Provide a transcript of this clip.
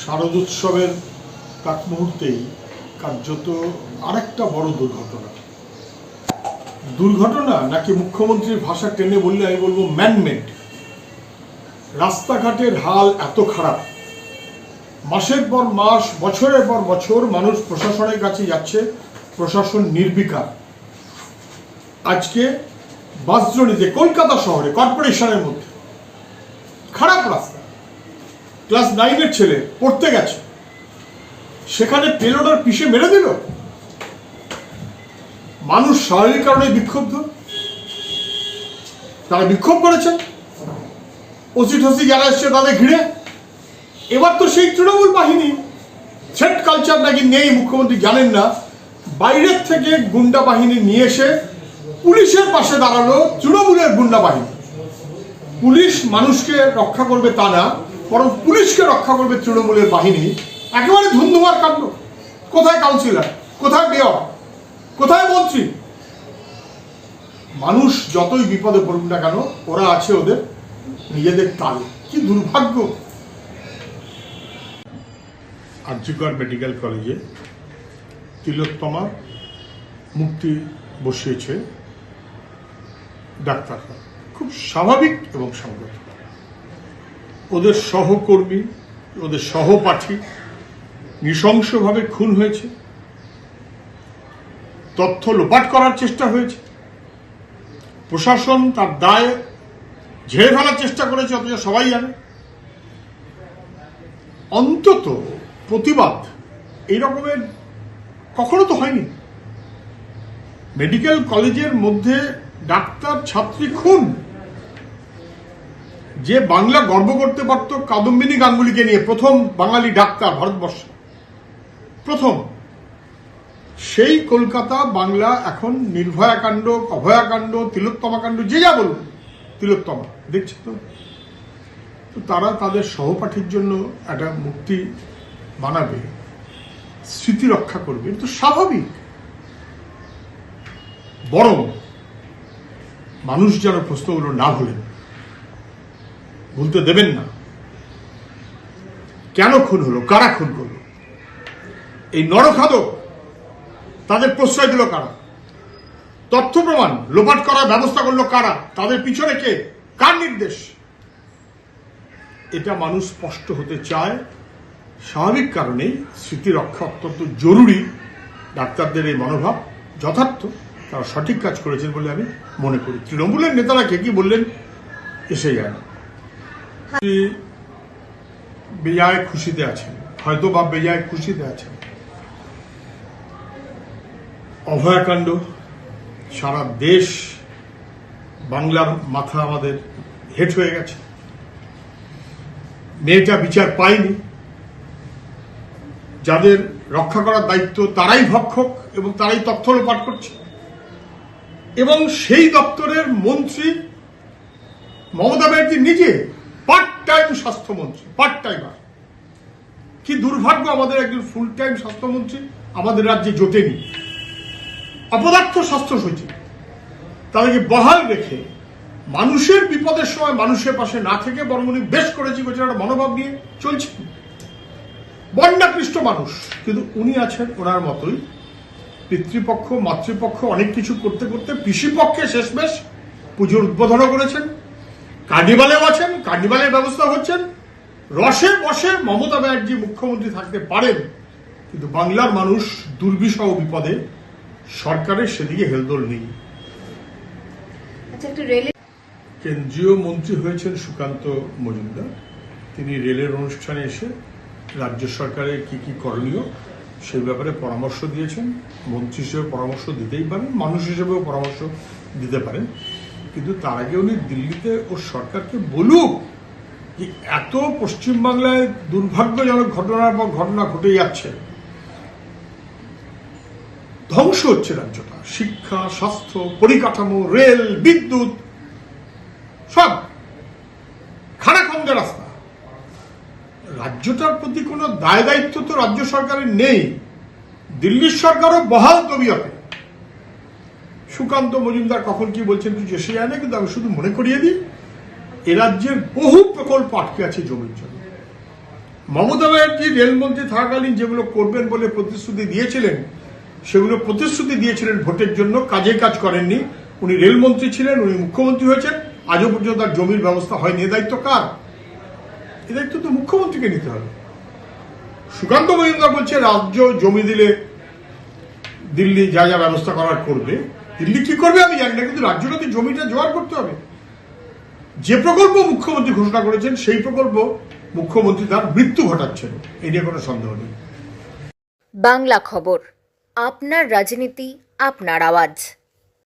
শারদোৎসবের কাক মুহূর্তেই কার্যত আরেকটা বড় দুর্ঘটনা নাকি মুখ্যমন্ত্রীর ভাষা টেনে বললে আমি বলবো ম্যানমেড। রাস্তাঘাটের হাল এত খারাপ, মাসের পর মাস বছরের পর বছর মানুষ প্রশাসনের কাছে যাচ্ছে, প্রশাসন নির্বিকার। আজকে বাঁশদ্রোণীতে কলকাতা শহরে কর্পোরেশনের মধ্যে খারাপ রাস্তা, ক্লাস 9-এর ছেলে পড়তে গেছে, সেখানে পেলোডার পিষে মেরে দিল। মানুষ স্বাভাবিক কারণে বিক্ষুব্ধ, তারা বিক্ষোভ করেছেন, ওসি ঠসি যারা এসছে তাদের ঘিরে। এবার তো সেই তৃণমূল বাহিনী, থ্রেট কালচার নাকি নেই, মুখ্যমন্ত্রী জানেন না, বাইরের থেকে গুন্ডা বাহিনী নিয়ে এসে পুলিশের পাশে দাঁড়ালো তৃণমূলের গুন্ডা বাহিনী। পুলিশ মানুষকে রক্ষা করবে তা না, বরং পুলিশকে রক্ষা করবে তৃণমূলের বাহিনী। একেবারে ধুন্ধুমার কাণ্ড। কোথায় কাউন্সিলর, কোথায় মেয়র, কোথায় মন্ত্রী? মানুষ যতই বিপদে পড়ুক না কেন, ওরা আছে ওদের নিজেদের তালে। কি দুর্ভাগ্য। আরজিকর মেডিকেল কলেজে তিলোত্তমা মুক্তি বসিয়েছে ডাক্তাররা, খুব স্বাভাবিক এবং সংগত। ওদের সহকর্মী, ওদের সহপাঠী নৃশংসভাবে খুন হয়েছে, তথ্য লোপাট করার চেষ্টা হয়েছে, প্রশাসন তার দায় ঝেড়ে ফেলার চেষ্টা করেছে, অথচ সবাই জানে। অন্তত প্রতিবাদ এই রকমের কখনো তো হয়নি। মেডিকেল কলেজের মধ্যে ডাক্তার ছাত্রী খুন। যে বাংলা গর্ব করতে পারত কাদম্বিনী গাঙ্গুলিকে নিয়ে, প্রথম বাঙালি ডাক্তার ভারতবর্ষে, প্রথম, সেই কলকাতা বাংলা এখন নির্ভয়া কাণ্ড, অভয়া কাণ্ড, তিলোত্তমা কাণ্ড, যে যা বলুন, তিলোত্তমা দেখছে তো। তারা তাদের সহপাঠীর জন্য একটা মুক্তি বানাবে, স্মৃতি রক্ষা করবে, তো স্বাভাবিক। বরং মানুষ যেন প্রশ্নগুলো না ভুলেন, ভুলতে দেবেন না। কেন খুন হলো, কারা খুন করলো, এই নরখাদক তাদের প্রশ্রয় দিল কারা, তথ্য প্রমাণ লোপাট করার ব্যবস্থা করলো কারা, তাদের পিছনে কে, কার নির্দেশ, এটা মানুষ স্পষ্ট হতে চায়। স্বাভাবিক কারণেই স্মৃতি রক্ষা অত্যন্ত জরুরি। ডাক্তারদের এই মনোভাব যথার্থ, তারা সঠিক কাজ করেছেন বলে আমি মনে করি। তৃণমূলের নেতারা কে কি বললেন এসে যায় না। বেজায় খুশিতে আছেন, হয়তো বা বেজায় খুশিতে আছেন। অভয়াকাণ্ড সারা দেশ, বাংলার মাথা আমাদের হেট হয়ে গেছে। মেয়েটা বিচার পায়নি, যাদের রক্ষা করার দায়িত্ব তারাই ভক্ষক এবং তারাই তথ্য লোপাট করছে। এবং সেই দপ্তরের মন্ত্রী মমতা ব্যানার্জি নিজে পার্ট টাইম স্বাস্থ্যমন্ত্রী, পার্ট টাইমার। কি দুর্ভাগ্য, আমাদের একজন ফুল টাইম স্বাস্থ্যমন্ত্রী আমাদের রাজ্যে জোটেনি। অপদার্থ স্বাস্থ্য সচিব, তাদেরকে বহাল রেখে মানুষের বিপদের সময় মানুষের পাশে না থেকে বরং উনি বেশ করেছি একটা মনোভাব নিয়ে চলছেন। বন্যাকৃষ্ট মানুষ, কিন্তু উনি আছেন ওনার মতোই, পিতৃপক্ষ মাতৃপক্ষ অনেক কিছু করতে করতে পিসিপক্ষে শেষমেশ পুজোর উদ্বোধনও করেছেন, কার্নিভালেও আছেন, কার্নিভালের ব্যবস্থা হচ্ছেন। রসে বসে মমতা ব্যানার্জি মুখ্যমন্ত্রী থাকতে পারেন, কিন্তু বাংলার মানুষ দুর্বিষহ বিপদে, সরকারের সেদিকে হেলদোল নেই। কেন্দ্রীয় মন্ত্রী হয়েছেন সুকান্ত মজুমদার। তিনি রেলের অনুষ্ঠানে এসে রাজ্য সরকারের কি কি করণীয় সেই ব্যাপারে পরামর্শ দিয়েছেন। মন্ত্রী হিসেবে পরামর্শ দিতেই পারেন, মানুষ হিসেবেও পরামর্শ দিতে পারেন, কিন্তু তার আগে উনি দিল্লিতে ও সরকারকে বলুক যে এত পশ্চিমবাংলায় দুর্ভাগ্যজনক ঘটনার পর ঘটনা ঘটে যাচ্ছে, ধ্বংস হচ্ছে রাজ্যটা, শিক্ষা, স্বাস্থ্য, পরিকাঠামো, রেল, বিদ্যুৎ, সব খানাখন্দে রাস্তা। রাজ্যটার প্রতি কোনো দায় দায়িত্ব তো রাজ্য সরকারের নেই, দিল্লির সরকারও বহাল তবিয়তে। সুকান্ত মজুমদার কখন কি বলছেন কিছু এসে যায় না, কিন্তু আমি শুধু মনে করিয়ে দিই, এ রাজ্যের বহু প্রকল্প আটকে আছে জমির জন্য। মমতা ব্যানার্জি রেলমন্ত্রী থাকাকালীন যেগুলো করবেন বলে প্রতিশ্রুতি দিয়েছিলেন, সেগুলো প্রতিশ্রুতি দিয়েছিলেন ভোটের জন্য, কাজে কাজ করেননি। উনি রেলমন্ত্রী ছিলেন, উনি মুখ্যমন্ত্রী হয়েছেন, আজও পর্যন্ত তার জমির ব্যবস্থা হয়নি। এ দায়িত্ব কার? এ দায়িত্ব তো মুখ্যমন্ত্রীকে নিতে হবে। সুকান্ত মজুমদার বলছে রাজ্য জমি দিলে দিল্লি যা যা ব্যবস্থা করার করবে। দিল্লি কি করবে আমি জানি না, কিন্তু রাজ্যটাতে জমিটা জোগাড় করতে হবে। যে প্রকল্প মুখ্যমন্ত্রী ঘোষণা করেছেন সেই প্রকল্প মুখ্যমন্ত্রী তার মৃত্যু ঘটাচ্ছেন, এই নিয়ে কোনো সন্দেহ নেই। বাংলা খবর, আপনার রাজনীতি, আপনার আওয়াজ।